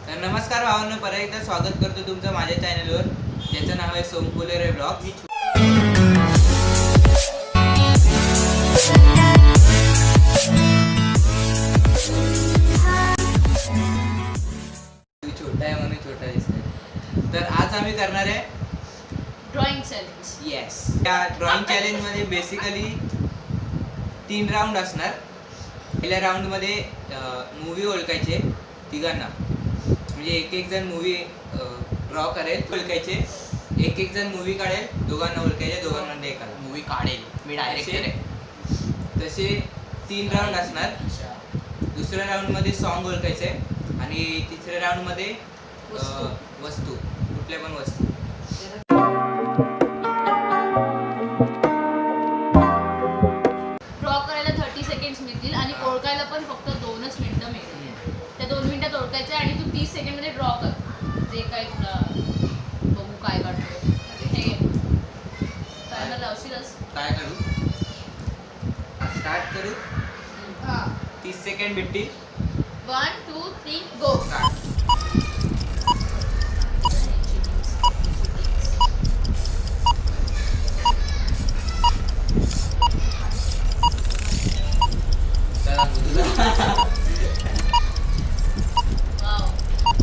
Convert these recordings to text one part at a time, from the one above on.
तर नमस्कार भावांनो, परत एकदा स्वागत करतो तुमचं माझ्या चॅनलवर, ज्याचं नाव आहे सोम फुलोरे ब्लॉग. छोटा आहे म्हणून छोटा दिसतोय. तर आज आम्ही करणार आहे ड्रॉइंग चॅलेंज. येस, या ड्रॉइंग चॅलेंज मध्ये बेसिकली 3 राऊंड असणार. पहिल्या राऊंड मध्ये मूवी ओळखायचे तिघांना, म्हणजे एक जण मूवी ड्रॉ करेल, ओळखायचे. एक जण मूवी काढेल, दोघांना ओळखायचे, दोघांमध्ये एकाला मूवी काढेल. मी डायरेक्टर आहे. तसे 3 राऊंड असणार. दुसऱ्या राऊंड मध्ये सॉन्ग ओळखायचे आणि तिसऱ्या राऊंड मध्ये वस्तू, कुठल्या पण वस्तू. ड्रॉ करायला 30 सेकंड्स मिळतील आणि ओळखायला पण फक्त 2च मिनिटं मिळतील. त्या 2 मिनिटात ओळखायचं आणि तू 30 सेकंड मध्ये ड्रॉ कर जे काय तुला बघू काय काढतो. हे टायमर लावशीलच. काय करू, स्टार्ट करू. 30 सेकंड भेटतील. 1 2 3 गो.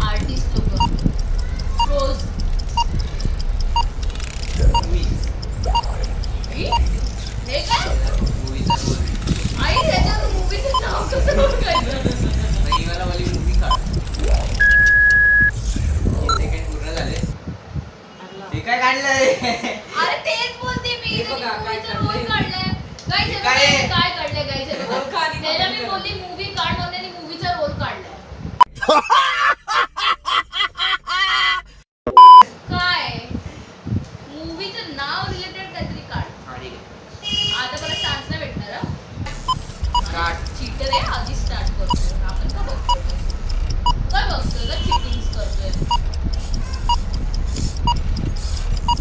आर्टिस्ट लोक रोज हे काय मूवीचा रोल. आई त्याच्यावर मूवीचं नाव कसं ओळखायचं. मला वाली मूवी काढ. 30 सेकंड पूर्ण झाले. हे काय काढलंय? अरे तेच बोलते मी. मूवीचा रोल काढलाय गाइस. काय काढलंय गाइस? त्याला मी बोलली मूवी काढ म्हणून त्यांनी मूवीचा रोल काढलाय. काय मूवीचं नाव रिलेटेड काहीतरी काढ. आता परत चान्स नाही भेटणार. चीटर आहे. आधी स्टार्ट करतोय आपण. का बघतोय का चिटिंग्स करतोय.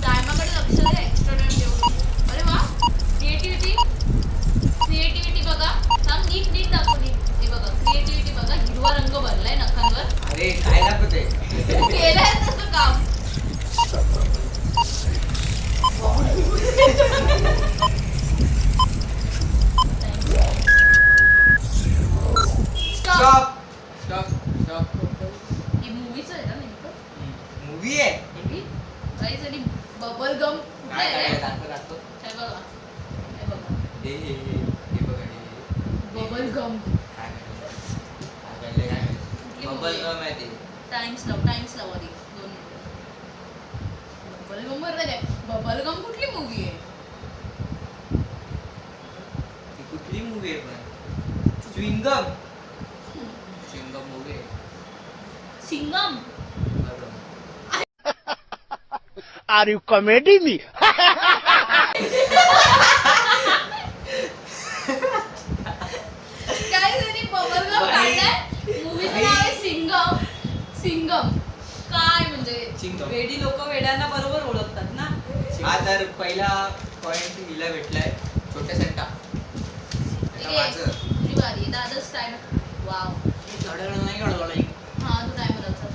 टायमाकडे लक्ष दे. एक्स्ट्रा टाइम देऊ नको. अरे वा, क्रिएटिव्हिटी बघा. थांब, नीट दाखव. हे बघा, क्रिएटिव्हिटी बघा. हिरवा रंग भरलाय नखांवर. अरे काय दाखवते? केलंय तसं काम. Stop stop stop. ही मूवीच आहे ना नेमकं. मूवी आहे. गाइस आणि बबल गम काय काय दाखव. हे बघा. हे बघा. Bubble gum. काय काढलंय? बबल गम आहे ते. टाइम्स लाव आधी 2 मिनिटं. बबल गम वर काय? बबल गम कुठली मूवी आहे? ती कुठली मूवी आहे पण? च्युइंगम मूवी आहे. Singam. Are you comedy me? काय जणी बबल गम काढलाय. मूवीचं नाव आहे सिंगम. काय म्हणजे वेडी लोक वेड्यांना बरोबर ओळखतात ना. हा तर पहिला पॉइंट हिला भेटलाय. छोट्या सेंटा. तुझी बारी. दादाच टाइम. वाव. नाही काढलं. हा, तू टाइमर असा.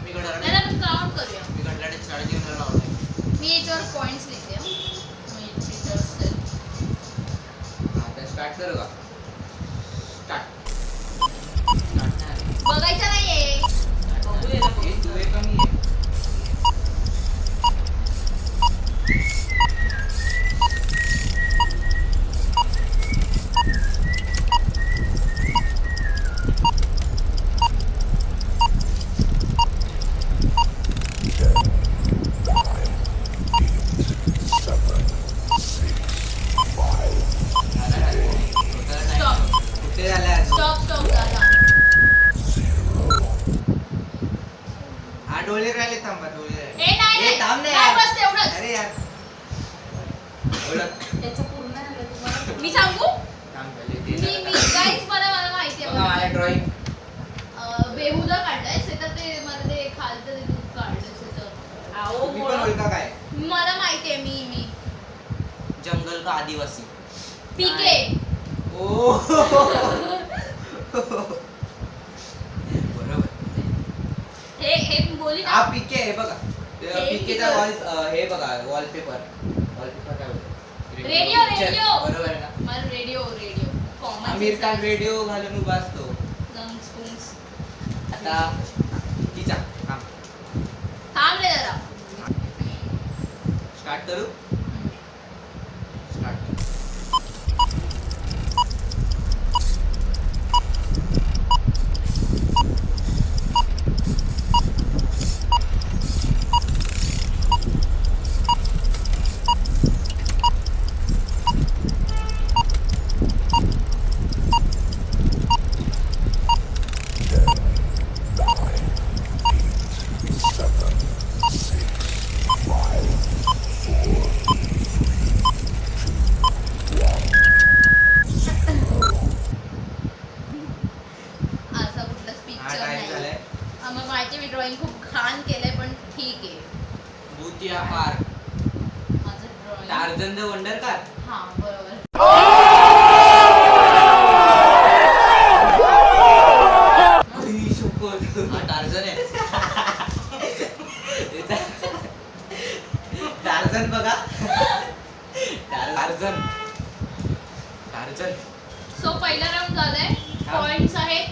मी काढलं. त्याला आपण काउंट करूया. मी काढल्याने 3:30 लावलंय. मी याच्यावर पॉइंट्स लिहिते. आता स्टार्ट करू का? स्टार्ट. बघायचं नाहीये. बघूया ना. तू हे कमी आहे. स्टॉप दादा. डोळे राहिले. थांबा, डोळे राहिले. ए नाही थांब ना नाही, यार. बस तेवढंच. अरे यार, त्याचं पूर्ण झालं तुम्हाला. मी सांगू. मी गाइस मला माहिती आहे. मला ड्रॉइंग बेहुदा काढलाय. त्याच्यात ते मला ते खालचं ते दूध काढलं त्याचं. आओ मी पण ओळखा काय? मला माहिती आहे. मी जंगल का आदिवासी. पीके. ओ बरोबर. हे बोली हा ना. पीके आहे बघा. हे पीकेचा figures. वॉल हे बघा वॉलपेपर काय बोलतो? Radio radio. बरोबर आहे ना. मला radio common. Aamir Khan radio घालून उभा असतो. आता तिचा थांब रे जरा. स्टार्ट करू. स्टार्ट असा कुठलाच हा पिक्चर टाइम नाही. झालाय. आम्हाला माहिती मी ड्रॉइंग खूप घाण केलंय पण ठीक आहे. भूतिया पार्क. माझं drawing. Tarzan the wonder car. हा बरोबर. हा टार्झन आहे. टार्झन बघा. टार्झन. टार्झन. सो पहिला राऊंड झालाय. हा. पॉइंट्स आहेत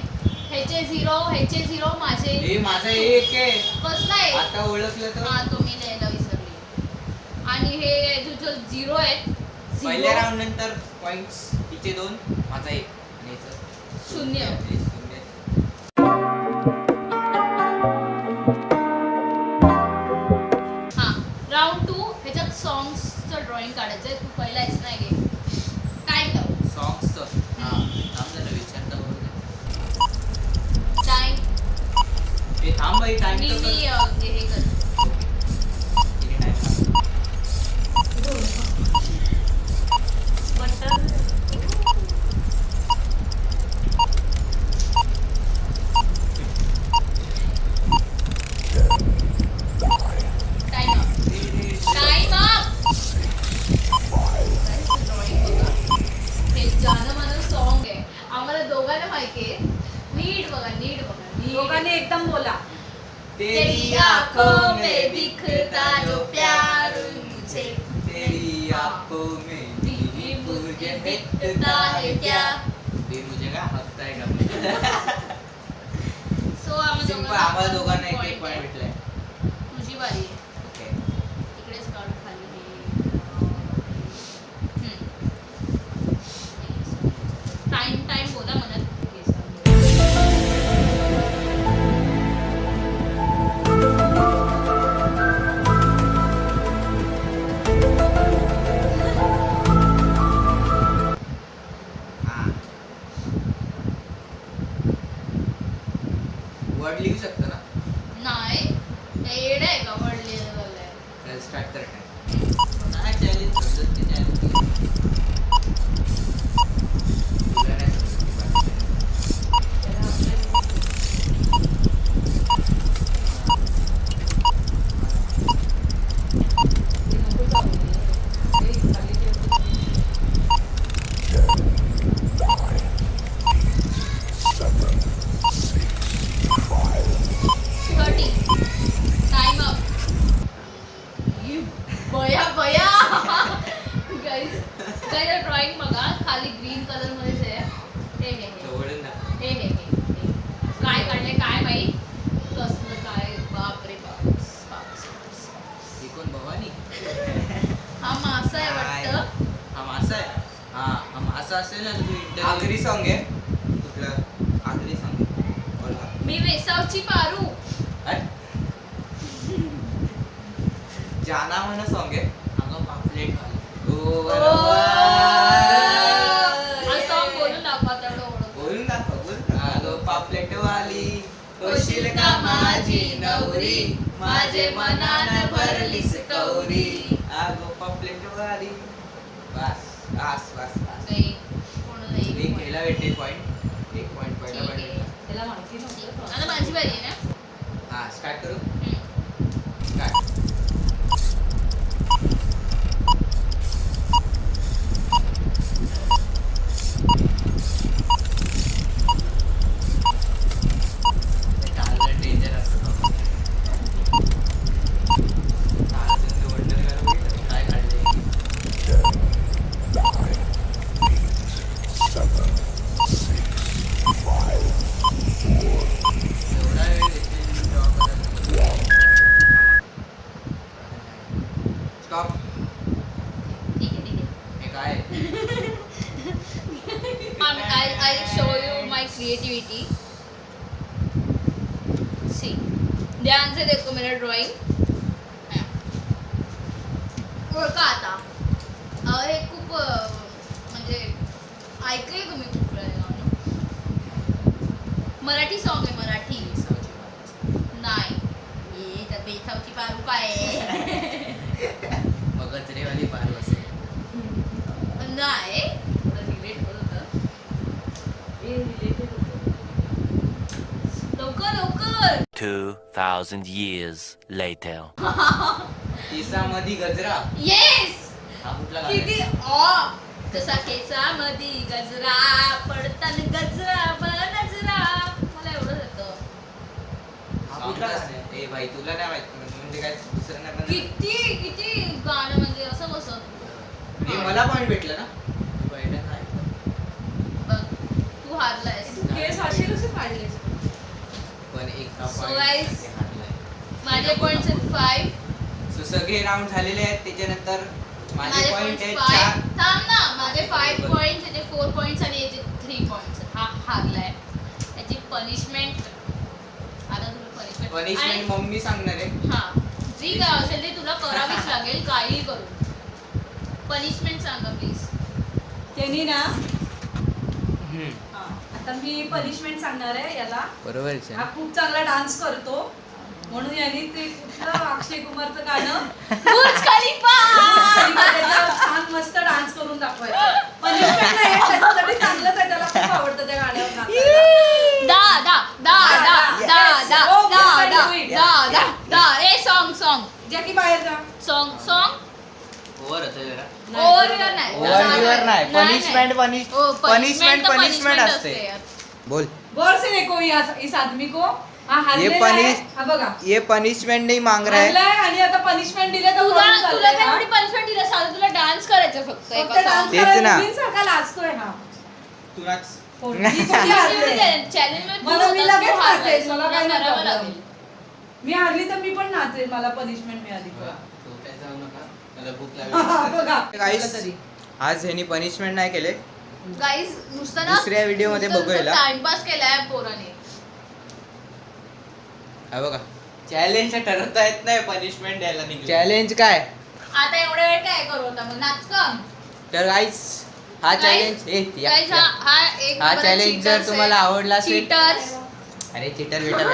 ह्याचे 0 माझे. हे माझा एक आहे. कसला आहे? आता ओळखलं तर हा तो मी लिहायला विसरली. आणि हे जो 0 आहेत. पहिल्या राऊंड नंतर पॉइंट्स तिचे 2 माझा 1 आणि याचं शून्य. शून्य. हा राऊंड 2 ह्याच्यात सॉंग्सचं ड्रॉइंग काढायचंय. तू पहिला आहेस ना घे. काय कर सॉंग्सचं हा थांब जरा विचारता बरोबर. टाइम. हे थांब बाई टाइम मी तर मी कर. हे कर. किती time button time up. Time up. Drawing बघा. हे जाणं माझं सॉन्ग आहे. आम्हाला दोघांना माहिती आहे. नीट बघा नीट. लोकांनी एकदम बोला. तेरी आंखों में दिखता जो प्यार मुझे तेरी आंखों में भी मुझे दिखता है क्या ते मुझे का हसता है का सो आम्हाला दोघांना एक point पॉइंट आहे. भेटलाय. तुझी बारी आहे. ओके इकडेच काढ खाली. टाइम बोला म्हणत. हा वर्ड लिहू शकतो ना. नाही येड आहे का वर्ड लिहिलं. चल स्टार्ट कर काय चॅलेंज समजत ते चॅलेंज तुला नाही समजत ते बाकी. Time up. बया गाईज ड्रॉइंग बघा खाली ग्रीन कलर मध्येच आहे. हे जवळून दाखव. हे काय काढले काय माहित कसलं काय. बापरे बाप. ही कोण भवानी. हा मासा आहे वाटतं. हा मासा आहे. हा मासा असेल ना तू आगरी सॉन्ग आहे. कुठलं आगरी सॉन्ग बोल का. मी वेसावची पारू. जाना म्हणा सॉन्ग आहे. अगं पापलेट वाली. हो हा सॉन्ग बोलून दाखवा तेवढं ओळख. बोलून दाखव. अगं पापलेट वाली होशील का माझी नवरी माझे मनान भरलीस कौरी. अगं पापलेट वाली. बस बस बस बस. कोणाला एक ह्याला भेटते पॉइंट. एक पॉइंट पहिला ठीक पॉइंट आहे. भेटला. त्याला माहिती नव्हतं. आता माझी बारी आहे ना. हा स्टार्ट करू. स्टार्ट. डेंजर असतो. सी ध्यान से देखो मेरा ड्राइंग. ओळखा आता. हे खूप म्हणजे ऐकलंय तुम्ही खूप वेळा गाणं. मराठी सॉन्ग आहे मराठी. नाही हे तर बेसावची पारू काय आहे. मग गजरेवाली पारू असेल. नाही थोडं रिलेट होत होतं. लवकर लवकर. 2,000 years later. केसामध्ये गजरा. येस हा कुठला गाणं किती आहे? जसा केसामध्ये गजरा पडताना गजरा नजरा. मला एवढं येतं. हा कुठला गाणं आहे? ए भाई तुला काय माहिती म्हणजे काय दुसरं नाही पण किती किती गाणं म्हणजे असं कसं. हे मला पॉइंट भेटलं ना. पहिलं नाही. बघ, तू हारलायस. केस असे कसे काढले? पण एका So point guys, साठी हारलाय. माझे पॉइंट्स आहेत 5. So सगळे राऊंड झालेले आहेत. त्याच्यानंतर माझे माझे पॉइंट पॉइंट्स आहेत 5. 4. थांब ना. माझे 5 पॉइंट्स, याचे 4 पॉइंट्स आणि याचे 3 पॉइंट्स. हा हारलाय. याची पनिशमेंट आता तुला पनिशमेंट मम्मी सांगणार आहे. हा जी काय असेल ते तुला करावीच लागेल काहीही करून. पनिशमेंट सांगा प्लीज. त्यांनी ना आता मी पनिशमेंट सांगणार आहे याला. बरोबर हा खूप चांगला डान्स करतो म्हणून यांनी ते कुठलं अक्षय कुमारचं गाणं बुर्ज खलिफा. आणि त्याच्यावर छान मस्त डान्स करून दाखवायचं. पनिशमेंट नाही त्याच्यासाठी चांगलंच आहे. त्याला खूप आवडतं त्या गाण्यावर नाचायला. दा दा दा दा दा दा Oh, दा yes, दा do it. दा दा दा. ए सॉन्ग ज्या की बाहेर जा. सॉन्ग ओव्हर होतं जरा. ओव्हर नाही. ओव्हर नाही. पनिशमेंट ओ, पनिशमेंट असते. यार. बोल. गौर से देखो इस आदमी को. हा ये हारलेला आहे. पनिश हा बघा ये पनिशमेंट नहीं मांग रहा है. हारलाय आणि आता पनिशमेंट दिले तर तुला पळून तुला चाललाय हा. तेवढी पनिशमेंट दिलं साधं तुला डान्स करायचं फक्त फक्त एका डान्स song. तेच करायला ना. मुलींसारखा लाजतोय हा. तुलाच मी कुठे हारले? चॅलेंज मध्ये मला मी लगेच नाचेल. मला काय नाही करावं problem. लागेल. मी हारली तर मी पण नाचेल. मला पनिशमेंट मिळाली तर. डोक्यात जाऊ नका. मला भूक हा, लागली. बघा Guys, तरी आज ह्यानी पनिशमेंट नाही केले. गाईज नुसतं ना दुसऱ्या video मध्ये बघूया. टाइमपास केलाय पोराने. हा बघा चॅलेंज ठरवता येत नाही. पनिशमेंट द्यायला निघाले. चॅलेंज काय आता एवढा वेळ काय करू आता मग नाच का. तर गाईस हा चॅलेंज गाईज हा एक हा चॅलेंज जर तुम्हाला आवडला असेल. चीटर्स. अरे चिटर बिटर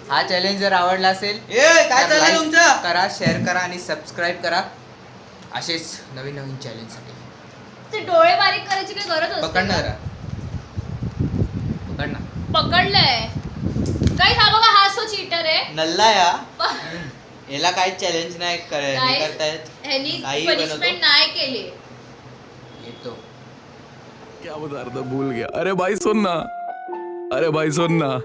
हा चॅलेंज जर आवडला असेल काय चाललंय like तुमचं? करा, शेअर करा आणि सबस्क्राईब करा असेच नवीन नवीन चॅलेंज साठी. ते डोळे बारीक करायची काही गरज असते पकड ना का? जरा. पकड ना. पकडलंय. गाईज हा बघा हा सो चीटर आहे. नल्ला या प- याला काही चॅलेंज नाही Guys, करतायत. ह्यांनी काही पनिशमेंट नाही केली. येतो. क्या बता रहा था भूल गया. अरे भाई सुन ना. अरे भाई सुन ना.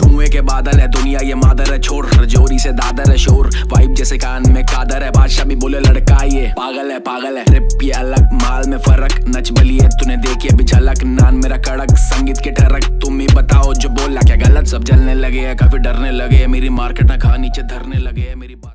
धुएं के बादल है दुनिया ये मादर है छोर जोरी से दादर है शोर वाइब जैसे कान में कादर है बादशाह भी बोले लड़का ये पागल है रिप ये अलग माल में फर्क नच बलिए तूने देखी अभी झलक नान मेरा कड़क संगीत के ठरक तुम ही बताओ जो बोला क्या गलत सब जलने लगे हैं काफी डरने लगे मेरी मार्केट ना खा नीचे धरने लगे मेरी बात